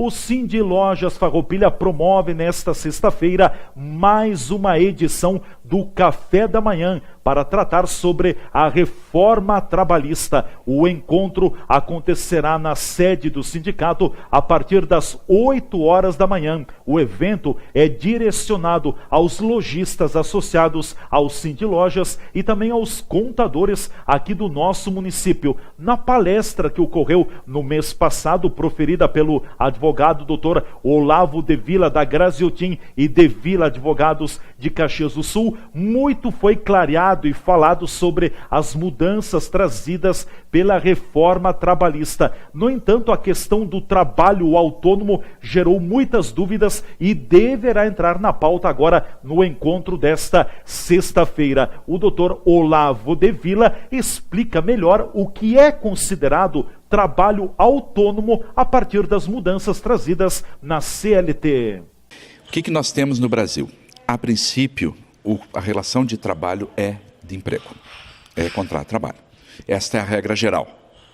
O Cindy Lojas Farroupilha promove nesta sexta-feira mais uma edição do Café da Manhã para tratar sobre a reforma trabalhista. O encontro acontecerá na sede do sindicato a partir das 8 horas da manhã. O evento é direcionado aos lojistas associados ao Cindy Lojas e também aos contadores aqui do nosso município. Na palestra que ocorreu no mês passado, proferida pelo advogado Dr. Olavo de Vila da Graziotin e de Vila Advogados de Caxias do Sul, muito foi clareado e falado sobre as mudanças trazidas pela reforma trabalhista. No entanto, a questão do trabalho autônomo gerou muitas dúvidas e deverá entrar na pauta agora no encontro desta sexta-feira. O doutor Olavo de Vila explica melhor o que é considerado trabalho autônomo a partir das mudanças trazidas na CLT. O que nós temos no Brasil? A princípio, a relação de trabalho é de emprego, é contrato de trabalho. Esta é a regra geral.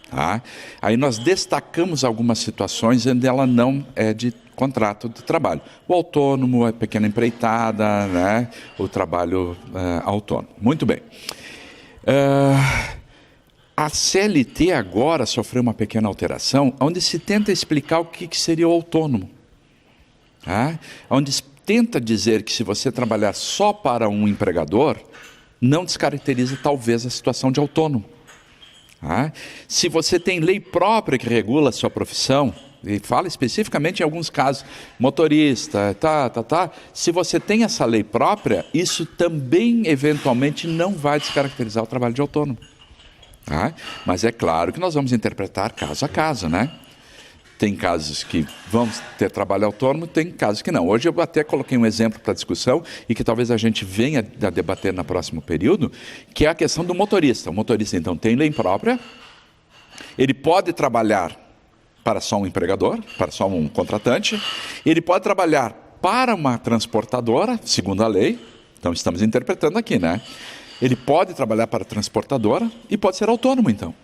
Tá? Aí nós destacamos algumas situações onde ela não é de contrato de trabalho. O autônomo, a pequena empreitada, né? O trabalho autônomo. Muito bem. A CLT agora sofreu uma pequena alteração, onde se tenta explicar o que seria o autônomo. Tá? Onde se tenta dizer que se você trabalhar só para um empregador, não descaracteriza talvez a situação de autônomo. Tá? Se você tem lei própria que regula a sua profissão, e fala especificamente em alguns casos, motorista, se você tem essa lei própria, isso também eventualmente não vai descaracterizar o trabalho de autônomo. Tá? Mas é claro que nós vamos interpretar caso a caso, né? Tem casos que vamos ter trabalho autônomo, tem casos que não. Hoje eu até coloquei um exemplo para discussão e que talvez a gente venha a debater no próximo período, que é a questão do motorista. O motorista, então, tem lei própria, ele pode trabalhar para só um empregador, para só um contratante, ele pode trabalhar para uma transportadora, segundo a lei, então estamos interpretando aqui, né? Ele pode trabalhar para a transportadora e pode ser autônomo, então.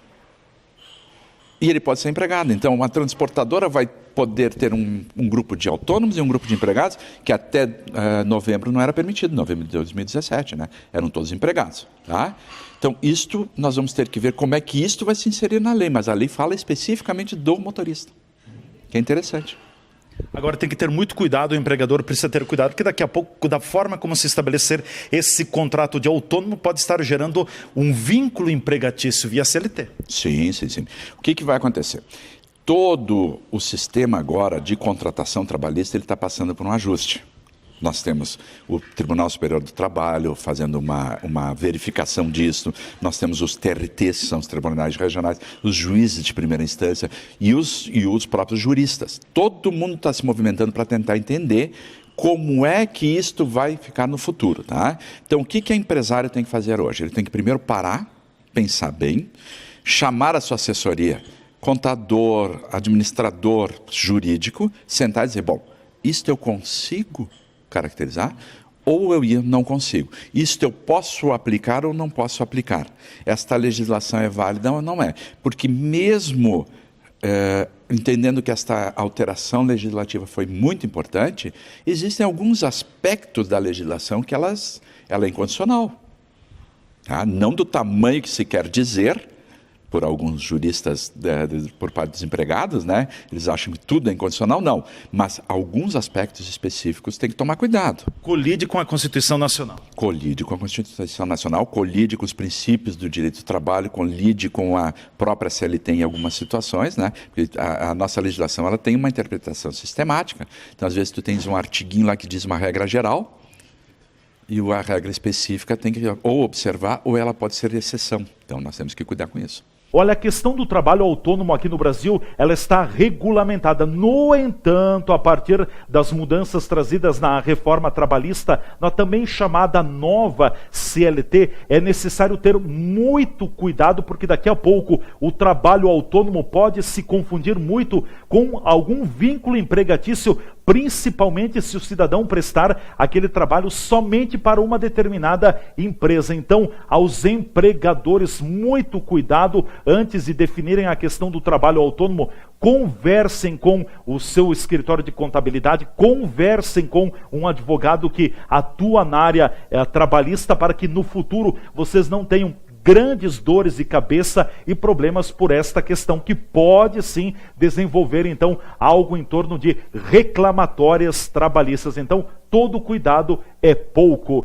E ele pode ser empregado. Então, uma transportadora vai poder ter um grupo de autônomos e um grupo de empregados, que até novembro não era permitido, novembro de 2017, né? Eram todos empregados. Tá? Então, isto nós vamos ter que ver como é que isto vai se inserir na lei, mas a lei fala especificamente do motorista, que é interessante. Agora tem que ter muito cuidado, o empregador precisa ter cuidado, porque daqui a pouco, da forma como se estabelecer esse contrato de autônomo, pode estar gerando um vínculo empregatício via CLT. Sim. O que vai acontecer? Todo o sistema agora de contratação trabalhista, ele está passando por um ajuste. Nós temos o Tribunal Superior do Trabalho fazendo uma verificação disso, nós temos os TRTs, que são os tribunais regionais, os juízes de primeira instância e os próprios juristas. Todo mundo está se movimentando para tentar entender como é que isto vai ficar no futuro. Tá? Então, o que a empresário tem que fazer hoje? Ele tem que primeiro parar, pensar bem, chamar a sua assessoria, contador, administrador jurídico, sentar e dizer, bom, isto eu consigo caracterizar, ou eu não consigo. Isto eu posso aplicar ou não posso aplicar. Esta legislação é válida ou não é? Porque mesmo entendendo que esta alteração legislativa foi muito importante, existem alguns aspectos da legislação que ela é incondicional. Tá? Não do tamanho que se quer dizer, por alguns juristas, por parte dos empregados, né? Eles acham que tudo é incondicional, não. Mas alguns aspectos específicos tem que tomar cuidado. Colide com a Constituição Nacional. Colide com a Constituição Nacional, colide com os princípios do direito do trabalho, colide com a própria CLT em algumas situações, né? Porque a nossa legislação ela tem uma interpretação sistemática. Então, às vezes, tu tens um artiguinho lá que diz uma regra geral, e a regra específica tem que ou observar, ou ela pode ser exceção. Então, nós temos que cuidar com isso. Olha, a questão do trabalho autônomo aqui no Brasil, ela está regulamentada. No entanto, a partir das mudanças trazidas na reforma trabalhista, na também chamada nova CLT, é necessário ter muito cuidado, porque daqui a pouco o trabalho autônomo pode se confundir muito com algum vínculo empregatício principalmente se o cidadão prestar aquele trabalho somente para uma determinada empresa. Então, aos empregadores, muito cuidado antes de definirem a questão do trabalho autônomo. Conversem com o seu escritório de contabilidade, conversem com um advogado que atua na área trabalhista, para que no futuro vocês não tenham grandes dores de cabeça e problemas por esta questão, que pode sim desenvolver então algo em torno de reclamatórias trabalhistas. Então, todo cuidado é pouco.